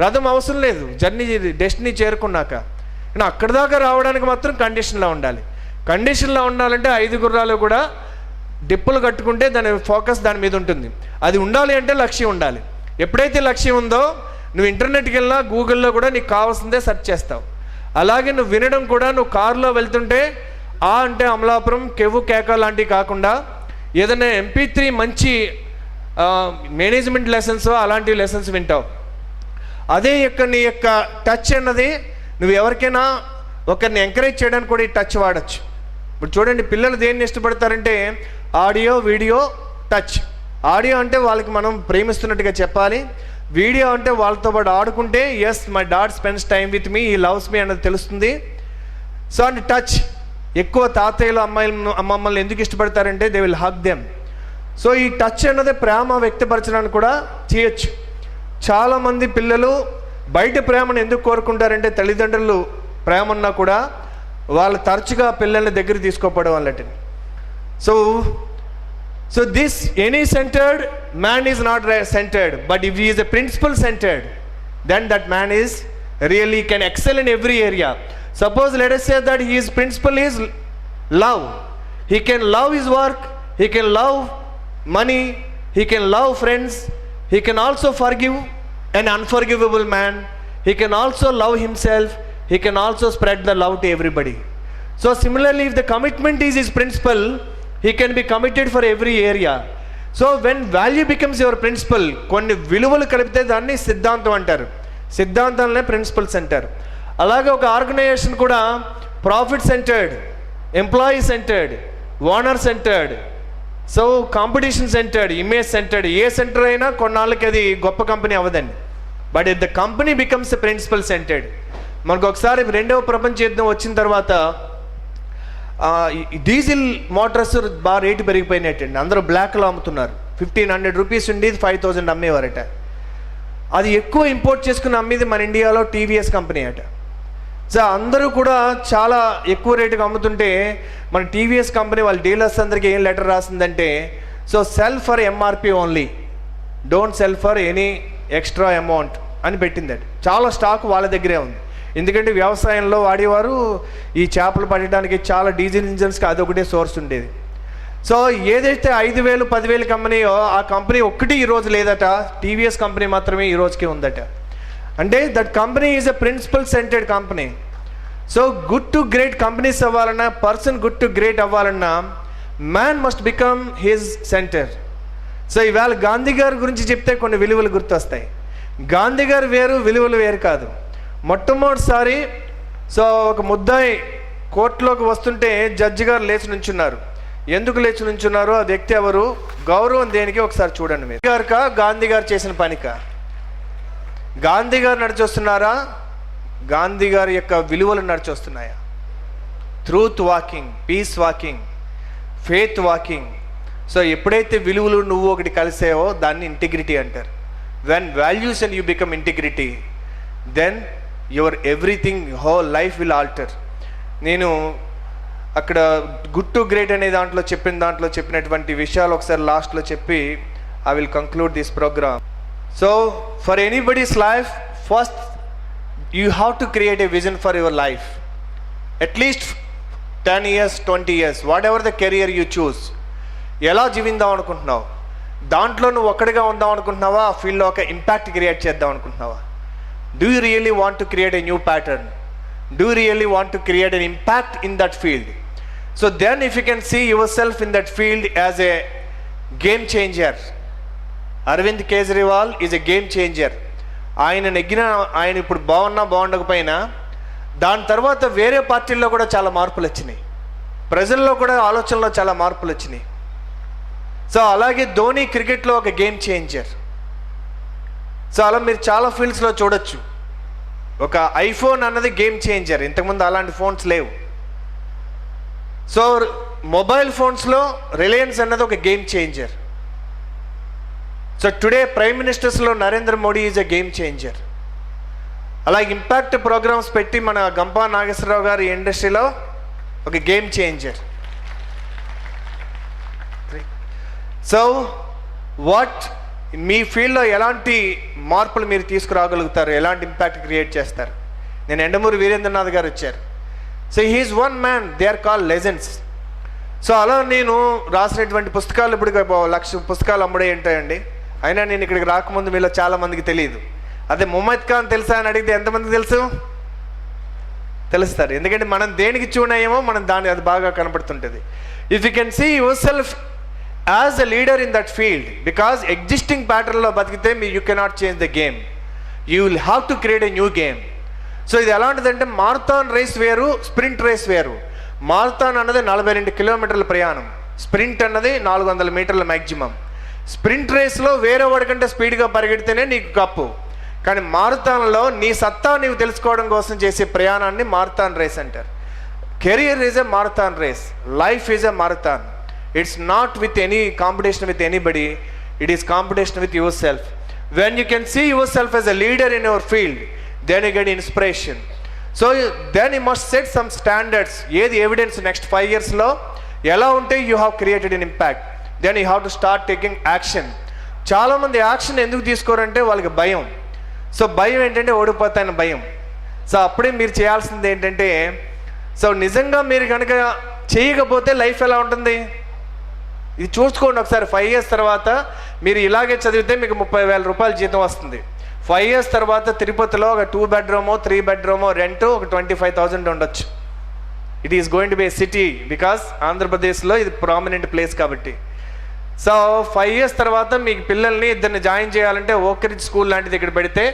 రథం అవసరం లేదు, జర్నీ డెస్టినీ చేరుకున్నాక. కానీ అక్కడి దాకా రావడానికి మాత్రం కండిషన్లో ఉండాలి. కండిషన్లో ఉండాలంటే 5 గుర్రాలు కూడా డిప్పులు కట్టుకుంటే దాని ఫోకస్ దాని మీద ఉంటుంది. అది ఉండాలి అంటే లక్ష్యం ఉండాలి. ఎప్పుడైతే లక్ష్యం ఉందో, నువ్వు ఇంటర్నెట్కి వెళ్ళినా గూగుల్లో కూడా నీకు కావాల్సిందే సెర్చ్ చేస్తావు. అలాగే నువ్వు వినడం కూడా, నువ్వు కారులో వెళ్తుంటే ఆ అంటే అమలాపురం, కెవ్వు, కేక లాంటివి కాకుండా ఏదైనా MP3 మంచి మేనేజ్మెంట్ లెసన్స్, అలాంటి లెసన్స్ వింటావు. అదే నీ యొక్క టచ్ అన్నది, నువ్వు ఎవరికైనా ఒకరిని ఎంకరేజ్ చేయడానికి కూడా ఈ టచ్ వాడచ్చు. ఇప్పుడు చూడండి, పిల్లలు దేన్ని ఇష్టపడతారంటే ఆడియో, వీడియో, టచ్. ఆడియో అంటే వాళ్ళకి మనం ప్రేమిస్తున్నట్టుగా చెప్పాలి, వీడియో అంటే వాళ్ళతో పాటు ఆడుకుంటే as my dad spends time with me, he loves మీ అన్నది తెలుస్తుంది. సో అండ్ టచ్, ఎక్కువ తాతయ్యలు, అమ్మమ్మల్ని ఎందుకు ఇష్టపడతారంటే they will hug them. So ఈ టచ్ అన్నది ప్రేమ వ్యక్తపరచడానికి కూడా చేయొచ్చు. చాలామంది పిల్లలు బయట ప్రేమను ఎందుకు కోరుకుంటారంటే, తల్లిదండ్రులు ప్రేమ ఉన్నా కూడా వాళ్ళు తరచుగా పిల్లల్ని దగ్గర తీసుకోపోవడం వల్లటి. So this any centered man is not centered, but if he is a principle centered, then that man is really can excel in every area. Suppose let us say that his principle is love. He can love his work, he can love money, he can love friends, he can also forgive an unforgivable man, he can also love himself, he can also spread the love to everybody. So similarly, if the commitment is his principle, he can be committed for every area. So when value becomes your principle, కొన్ని విలువలు కలిపితే దాన్ని సిద్ధాంతం అంటారు, సిద్ధాంతాలనే principles అంటారు. అలాగే ఒక organisation కూడా profit centred, employee centred, owner centred, so competition centred, image centred. ఏ సెంటర్ అయినా కొన్నాళ్ళకి అది గొప్ప కంపెనీ అవ్వదండి. But the company becomes principle centred. మనకు ఒకసారి 2వ ప్రపంచ యుద్ధం వచ్చిన తర్వాత డీజిల్ మోటార్స్ బాగా రేటు పెరిగిపోయినట్టండి. అందరూ బ్లాక్లో అమ్ముతున్నారు. 1500 రూపీస్ ఉండేది 5000 అమ్మేవారట. అది ఎక్కువ ఇంపోర్ట్ చేసుకుని అమ్మేది మన ఇండియాలో TVS కంపెనీ అట. సో అందరూ కూడా చాలా ఎక్కువ రేటుకి అమ్ముతుంటే మన TVS కంపెనీ వాళ్ళ డీలర్స్ అందరికీ ఏం లెటర్ రాసిందంటే, so sell for MRP only, don't sell for any extra amount అని పెట్టిందట. చాలా స్టాక్ వాళ్ళ దగ్గరే ఉంది. ఎందుకంటే వ్యవసాయంలో వాడేవారు ఈ చేపలు పట్టడానికి చాలా డీజిల్ ఇంజన్స్కి అదొకటే సోర్స్ ఉండేది. సో ఏదైతే 5,000 10,000 కంపెనీయో ఆ కంపెనీ ఒక్కటి ఈరోజు లేదట, టీవీఎస్ కంపెనీ మాత్రమే ఈ రోజుకి ఉందట. అంటే that company is a principle centred company. So good to great companies అవ్వాలన్నా, పర్సన్ గుడ్ టు గ్రేట్ అవ్వాలన్నా, man must become his centre. So ఇవాళ గాంధీ గారి గురించి చెప్తే కొన్ని విలువలు గుర్తొస్తాయి. గాంధీ గారు వేరు, విలువలు వేరు కాదు. మొట్టమొదటిసారి సో ఒక ముద్దాయి కోర్టులోకి వస్తుంటే జడ్జి గారు లేచి నుంచున్నారు. ఎందుకు లేచి నుంచున్నారు, ఆ వ్యక్తి ఎవరు, గౌరవం దేనికి ఒకసారి చూడండి. మీరు గారికా గాంధీ గారు చేసిన పనికా? గాంధీ గారు నడిచొస్తున్నారా, గాంధీ గారి యొక్క విలువలు నడిచొస్తున్నాయా? Truth walking, peace walking, faith walking. So ఎప్పుడైతే విలువలు నువ్వు ఒకటి కలిసావో దాన్ని ఇంటిగ్రిటీ అంటారు. When values and you become integrity, then your everything, whole life will alter. నేను అక్కడ గుడ్ టు గ్రేట్ అనే దాంట్లో చెప్పినటువంటి విషయాలు ఒకసారి లాస్ట్లో చెప్పి I will conclude this programme. So for anybody's life, first you have to create a vision for your life. At least 10 years 20 years, whatever the career you choose. ఎలా జీవిద్దాం అనుకుంటున్నావు, దాంట్లో నువ్వు ఒక్కడిగా ఉందాం అనుకుంటున్నావా, ఆ ఫీల్డ్లో ఒక ఇంపాక్ట్ క్రియేట్ చేద్దాం అనుకుంటున్నావా? Do you really want to create a new pattern? Do you really want to create an impact in that field? So then if you can see yourself in that field as a game changer. Arvind Kejriwal is a game changer. ఆయన ఇప్పుడు బాగుండకపోయినా దాని తర్వాత వేరే పార్టీల్లో కూడా చాలా మార్పులు వచ్చినాయి, ప్రజల్లో కూడా ఆలోచనలో చాలా మార్పులు వచ్చినాయి. సో అలాగే ధోని క్రికెట్లో ఒక గేమ్ చేంజర్. సో అలా మీరు చాలా ఫీల్డ్స్లో చూడొచ్చు. ఒక ఐఫోన్ అన్నది గేమ్ చేంజర్, ఇంతకుముందు అలాంటి ఫోన్స్ లేవు. సో మొబైల్ ఫోన్స్లో రిలయన్స్ అన్నది ఒక game changer. So today prime మినిస్టర్స్లో Narendra Modi is a game changer. అలాగే ఇంపాక్ట్ ప్రోగ్రామ్స్ పెట్టి మన గంపా నాగేశ్వరరావు గారి ఇండస్ట్రీలో ఒక గేమ్ చేంజర్. సో వాట్ మీ ఫీల్డ్లో ఎలాంటి మార్పులు మీరు తీసుకురాగలుగుతారు, ఎలాంటి ఇంపాక్ట్ క్రియేట్ చేస్తారు? నేను ఎండమూరి వీరేంద్రనాథ్ గారు వచ్చారు. So he is one man, they are called legends. So అలా నేను రాసినటువంటి పుస్తకాలు ఇప్పుడు 1,00,000 పుస్తకాలు అమ్ముడే ఉంటాయండి. అయినా నేను ఇక్కడికి రాకముందు మీలో చాలామందికి తెలియదు. అదే ముహమ్మద్ ఖాన్ తెలుసా అని అడిగితే ఎంతమందికి తెలుసు? తెలుస్తారు. ఎందుకంటే మనం దేనికి చూడయ్యేమో మనం అది బాగా కనపడుతుంటుంది. If you can see yourself as a leader in that field, because existing ప్యాటర్న్లో బతికితే you cannot change the game, you will have to create a new game. So ఇది ఎలాంటిదంటే మారథాన్ రేస్ వేరు, స్ప్రింట్ రేస్ వేరు. Marathon అన్నది 42 కిలోమీటర్ల ప్రయాణం, sprint అన్నది 400 మీటర్ల మ్యాక్సిమం. స్ప్రింట్ రేస్లో వేరే వాడికంటే స్పీడ్గా పరిగెడితేనే నీకు కప్పు. కానీ మారథాన్లో నీ సత్తా నీవు తెలుసుకోవడం కోసం చేసే ప్రయాణాన్ని మారథాన్ రేస్ అంటారు. Career is a marathon race, life is a marathon. It's not with any competition with anybody, it is competition with yourself. When you can see yourself as a leader in your field, then you get inspiration. So then you must set some standards. ఏది evidence next 5 yearsలో ఎలా ఉంటే you have created an impact, then you have to start taking action. చాలామంది action ఎందుకు తీసుకోరంటే వాళ్ళకి భయం. So భయం ఏంటంటే ఓడిపోతాయని భయం. సో అప్పుడే మీరు చేయాల్సింది ఏంటంటే, సో నిజంగా మీరు కనుక చేయకపోతే లైఫ్ ఎలా ఉంటుంది ఇది చూసుకోండి ఒకసారి. 5 years తర్వాత మీరు ఇలాగే చదివితే మీకు 30,000 రూపాయలు జీతం వస్తుంది. 5 years తర్వాత తిరుపతిలో ఒక 2 bedroom 3 bedroom రెంట్ ఒక 25,000 ఉండొచ్చు. It is going to be A city, because ఆంధ్రప్రదేశ్లో ఇది ప్రామినెంట్ ప్లేస్ కాబట్టి. సో 5 years తర్వాత మీకు పిల్లల్ని ఇద్దరిని జాయిన్ చేయాలంటే ఓక్రిడ్జ్ స్కూల్ లాంటిది ఇక్కడ పెడితే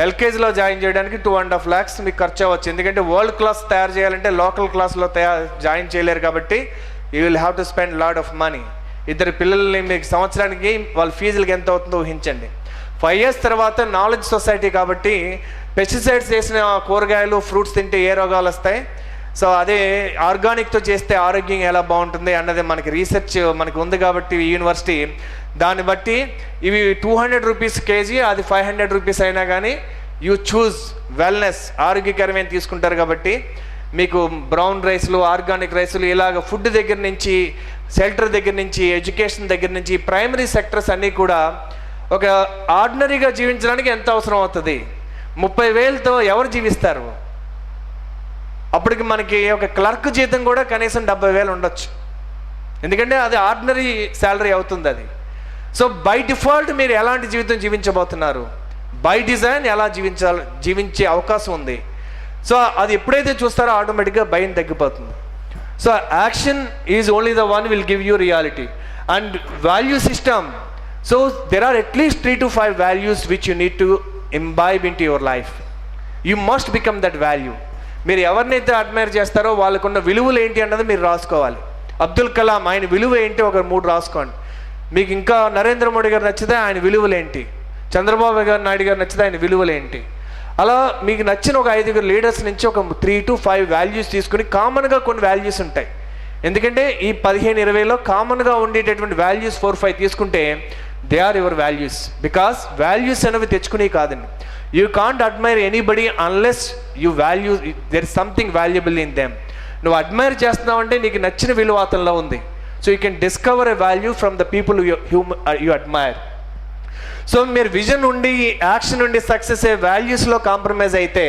ఎల్కేజీలో జాయిన్ చేయడానికి 2.5 lakhs మీకు ఖర్చు అవ్వచ్చు. ఎందుకంటే వరల్డ్ క్లాస్ తయారు చేయాలంటే లోకల్ క్లాస్లో జాయిన్ చేయలేరు కాబట్టి you will have to spend lot of money. ఇద్దరు పిల్లల్ని మీకు సంవత్సరానికి వాళ్ళ ఫీజులకి ఎంత అవుతుందో ఊహించండి. 5 years తర్వాత నాలెడ్జ్ సొసైటీ కాబట్టి పెస్టిసైడ్స్ వేసిన కూరగాయలు ఫ్రూట్స్ తింటే ఏ రోగాలు వస్తాయి, సో అదే ఆర్గానిక్తో చేస్తే ఆరోగ్యం ఎలా బాగుంటుంది అన్నది మనకి రీసెర్చ్ మనకి ఉంది కాబట్టి యూనివర్సిటీ దాన్ని బట్టి ఇవి 200 రూపీస్ కేజీ, అది 500 రూపీస్ అయినా కానీ యూ చూజ్ వెల్నెస్, ఆరోగ్యకరమైన తీసుకుంటారు కాబట్టి మీకు బ్రౌన్ రైస్లు ఆర్గానిక్ రైస్లు ఇలాగ ఫుడ్ దగ్గర నుంచి షెల్టర్ దగ్గర నుంచి ఎడ్యుకేషన్ దగ్గర నుంచి ప్రైమరీ సెక్టర్స్ అన్నీ కూడా ఒక ఆర్డినరీగా జీవించడానికి ఎంత అవసరం అవుతుంది? 30,000తో ఎవరు జీవిస్తారు? అప్పటికి మనకి ఒక క్లర్క్ జీతం కూడా కనీసం 70,000 ఉండొచ్చు, ఎందుకంటే అది ఆర్డినరీ శాలరీ అవుతుంది అది. సో బై డిఫాల్ట్ మీరు ఎలాంటి జీవితం జీవించబోతున్నారు, బై డిజైన్ ఎలా జీవించే అవకాశం ఉంది. సో అది ఎప్పుడైతే చూస్తారో ఆటోమేటిక్గా భయం తగ్గిపోతుంది. So action is only the one will give you reality and value system. So there are at least 3 to 5 values which you need to imbibe into your life. You must become that value. మీరు ఎవరినైతే admire చేస్తారో వాళ్ళకున్న విలువలు ఏంటి అన్నది మీరు రాసుకోవాలి. అబ్దుల్ కలాం ఆయన విలువ ఏంటి ఒక 3 రాసుకోండి. మీకు ఇంకా నరేంద్ర మోడీ గారు నచ్చితే ఆయన విలువలు ఏంటి, చంద్రబాబు నాయుడు గారు నచ్చితే ఆయన విలువలు ఏంటి, అలా మీకు నచ్చిన ఒక 5 లీడర్స్ నుంచి ఒక 3 to 5 values తీసుకుని కామన్గా కొన్ని వాల్యూస్ ఉంటాయి. ఎందుకంటే ఈ 15-20లో కామన్గా ఉండేటటువంటి వాల్యూస్ 4-5 తీసుకుంటే they are your values. Because values అనేవి తెచ్చుకునే కాదండి. You can't admire anybody unless you value there is something valuable in them. నువ్వు అడ్మైర్ చేస్తున్నావు అంటే నీకు నచ్చిన విలువ అతనిలో ఉంది. So you can discover a value from the people you admire. So మీరు విజన్ ఉండి యాక్షన్ ఉండి సక్సెస్ అయ్యే వాల్యూస్లో కాంప్రమైజ్ అయితే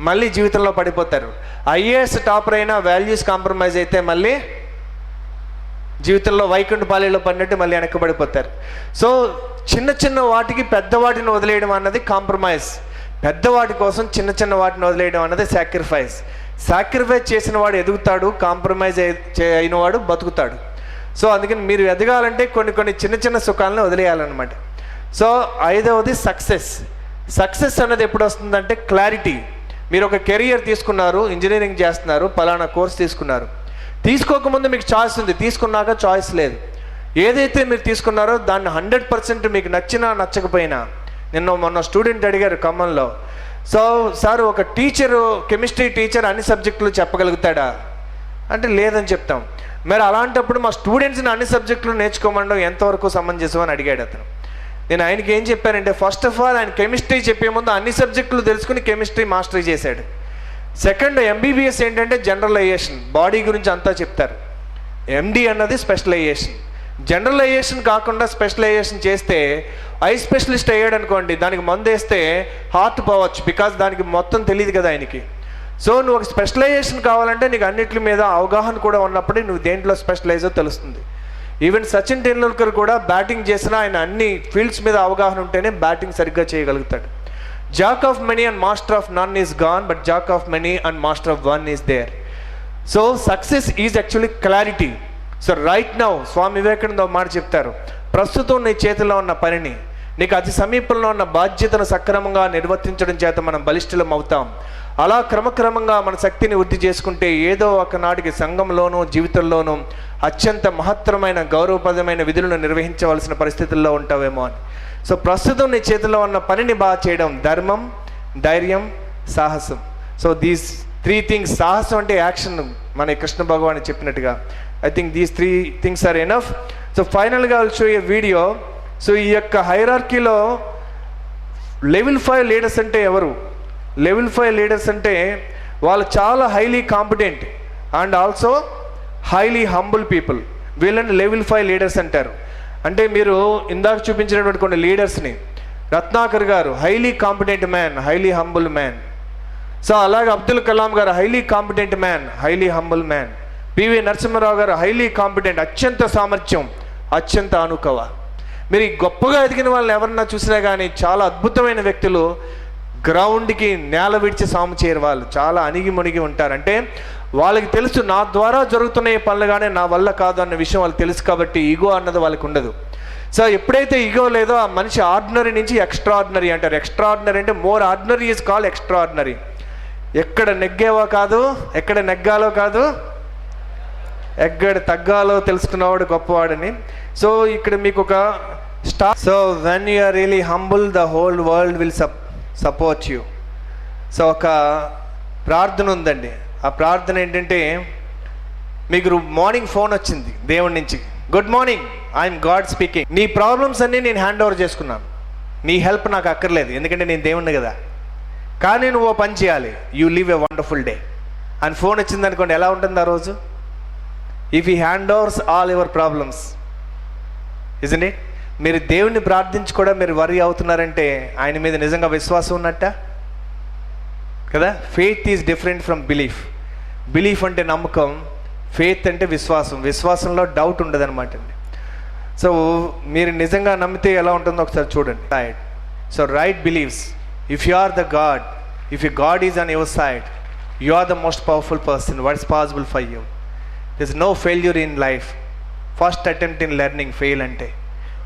మళ్ళీ జీవితంలో పడిపోతారు. ఐఏఎస్ టాపర్ అయినా వాల్యూస్ కాంప్రమైజ్ అయితే మళ్ళీ జీవితంలో వైకుంఠపాళీలో పడినట్టు మళ్ళీ వెనక్కబడిపోతారు. సో చిన్న చిన్న వాటికి పెద్దవాటిని వదిలేయడం అన్నది కాంప్రమైజ్, పెద్దవాటి కోసం చిన్న చిన్న వాటిని వదిలేయడం అన్నది సాక్రిఫైస్. సాక్రిఫైస్ చేసిన వాడు ఎదుగుతాడు, కాంప్రమైజ్ అయిన వాడు బతుకుతాడు. సో అందుకని మీరు ఎదగాలంటే కొన్ని చిన్న చిన్న సుఖాలను వదిలేయాలన్నమాట. సో 5వది సక్సెస్. సక్సెస్ అన్నది ఎప్పుడు వస్తుందంటే క్లారిటీ. మీరు ఒక కెరియర్ తీసుకున్నారు, ఇంజనీరింగ్ చేస్తున్నారు, పలానా కోర్స్ తీసుకున్నారు. తీసుకోకముందు మీకు చాయిస్ ఉంది, తీసుకున్నాక చాయిస్ లేదు. ఏదైతే మీరు తీసుకున్నారో దాన్ని 100% మీకు నచ్చినా నచ్చకపోయినా. మొన్న స్టూడెంట్ అడిగారు ఖమ్మంలో, సో సార్ ఒక టీచరు కెమిస్ట్రీ టీచర్ అన్ని సబ్జెక్టులు చెప్పగలుగుతాడా అంటే లేదని చెప్తాం. మరి అలాంటప్పుడు మా స్టూడెంట్స్ని అన్ని సబ్జెక్టులు నేర్చుకోమనడం ఎంతవరకు సమంజసం అని అడిగాడు అతను. నేను ఆయనకి ఏం చెప్పానంటే ఫస్ట్ ఆఫ్ ఆల్ ఆయన కెమిస్ట్రీ చెప్పే ముందు అన్ని సబ్జెక్టులు తెలుసుకుని కెమిస్ట్రీ మాస్టరీ చేశాడు. సెకండ్ ఎంబీబీఎస్ ఏంటంటే జనరలైజేషన్, బాడీ గురించి అంతా చెప్తారు. ఎండి అన్నది స్పెషలైజేషన్. జనరలైజేషన్ కాకుండా స్పెషలైజేషన్ చేస్తే ఐ స్పెషలిస్ట్ అయ్యాడు అనుకోండి, దానికి మందు వేస్తే హార్ట్ పోవచ్చు, బికాజ్ దానికి మొత్తం తెలియదు కదా ఆయనకి. సో నువ్వు ఒక స్పెషలైజేషన్ కావాలంటే నీకు అన్నిటి మీద అవగాహన కూడా ఉన్నప్పుడే నువ్వు దేంట్లో స్పెషలైజో తెలుస్తుంది. ఈవెన్ సచిన్ టెండూల్కర్ కూడా బ్యాటింగ్ చేసినా ఆయన అన్ని ఫీల్డ్స్ మీద అవగాహన ఉంటేనే బ్యాటింగ్ సరిగ్గా చేయగలుగుతాడు. Jack of many and master of none is gone, but jack of many and master of one is there. So success is actually clarity. So right now Swami Vivekananda మాట చెప్తారు, ప్రస్తుతం నీ చేతిలో ఉన్న పనిని, నీకు అతి సమీపంలో ఉన్న బాధ్యతను సక్రమంగా నిర్వర్తించడం చేత మనం బలిష్ఠులం అవుతాం. అలా క్రమక్రమంగా మన శక్తిని వృద్ధి చేసుకుంటే ఏదో ఒకనాటికి సంఘంలోనూ జీవితంలోనూ అత్యంత మహత్తరమైన గౌరవప్రదమైన విధులను నిర్వహించవలసిన పరిస్థితుల్లో ఉంటావేమో అని. సో ప్రస్తుతం నీ చేతిలో ఉన్న పనిని బాగా చేయడం, ధర్మం, ధైర్యం, సాహసం. So these 3 things. సాహసం అంటే యాక్షన్, మన కృష్ణ భగవాన్ చెప్పినట్టుగా. I think these 3 things are enough. So ఫైనల్గా I'll show a video. So ఈ యొక్క హైరార్కీలో లెవెల్ 5 లీడర్స్ అంటే ఎవరు? లెవెల్ 5 లీడర్స్ అంటే వాళ్ళు చాలా highly competent and also highly humble people. వీళ్ళని లెవెల్ 5 లీడర్స్ అంటారు. అంటే మీరు ఇందాక చూపించినటువంటి కొన్ని లీడర్స్ని, Ratnakar garu highly competent man, highly humble man. So అలాగే Abdul Kalam garu highly competent man, highly humble man. PV Narasimha Rao garu highly competent, అత్యంత సామర్థ్యం, అత్యంత అనుకవ. మీరు ఈ గొప్పగా ఎదిగిన వాళ్ళని ఎవరన్నా చూసినా కానీ చాలా అద్భుతమైన వ్యక్తులు గ్రౌండ్కి నేల విడిచి సాము చేయరు. వాళ్ళు చాలా అణిగి మునిగి ఉంటారు. అంటే వాళ్ళకి తెలుసు నా ద్వారా జరుగుతున్న ఈ పనులు కానీ నా వల్ల కాదు అన్న విషయం వాళ్ళకి తెలుసు, కాబట్టి ఈగో అన్నది వాళ్ళకి ఉండదు. సో ఎప్పుడైతే ఈగో లేదో ఆ మనిషి ఆర్డినరీ నుంచి ఎక్స్ట్రా ఆర్డినరీ అంటారు. ఎక్స్ట్రా ఆర్డినరీ అంటే more ordinary is called extra ordinary. ఎక్కడ నెగ్గేవో కాదు, ఎక్కడ నెగ్గాలో కాదు, ఎక్కడ తగ్గాలో తెలుసుకున్నవాడు గొప్పవాడని. సో ఇక్కడ మీకు ఒక so when you are really humble the whole world will support you. So ఒక ప్రార్థన ఉందండి. ఆ ప్రార్థన ఏంటంటే, మీకు మార్నింగ్ ఫోన్ వచ్చింది దేవుడి నుంచి, good morning, I'm God speaking. నీ ప్రాబ్లమ్స్ అన్నీ నేను హ్యాండ్ ఓవర్ చేసుకున్నాను, నీ హెల్ప్ నాకు అక్కర్లేదు, ఎందుకంటే నేను దేవుణ్ణి కదా. కానీ నువ్వు ఓ పని చేయాలి, you live a wonderful day అని ఫోన్ వచ్చింది అనుకోండి, ఎలా ఉంటుంది ఆ రోజు? ఇఫ్ ఈ hand overs all your problems, isn't it? మీరు దేవుణ్ణి ప్రార్థించి కూడా మీరు వరీ అవుతున్నారంటే ఆయన మీద నిజంగా విశ్వాసం ఉన్నట్ట కదా. Faith is different from belief. Belief అంటే నమ్మకం, ఫెయిత్ అంటే విశ్వాసం. విశ్వాసంలో డౌట్ ఉండదు అనమాట అండి. సో మీరు నిజంగా నమ్మితే ఎలా ఉంటుందో ఒకసారి చూడండి. Right. So right believes, if you are the God, if you God is on your side, you are the most powerful person. What is possible for you? There is no failure in life. First attempt in learning fail అంటే.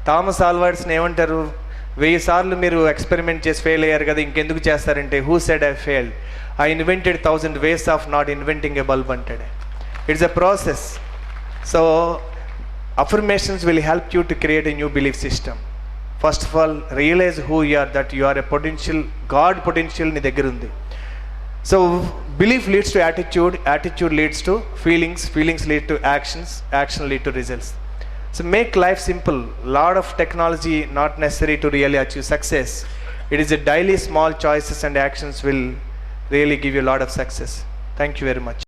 Thomas ఆల్వార్డ్స్ని ఏమంటారు? 1000 సార్లు మీరు experiment చేసి fail అయ్యారు కదా, ఇంకెందుకు చేస్తారంటే, who said I failed? I invented 1000 ways of not inventing a bulb అంటాడు. It's a process. So affirmations will help you to create a new belief system. First of all, realize who you are, that you are a potential, God potential నీ దగ్గర ఉంది. So belief leads to attitude, attitude leads to feelings, feelings lead to actions, action lead to results. So make life simple. Lot of technology not necessary to really achieve success. It is a daily small choices and actions will really give you a lot of success. Thank you very much.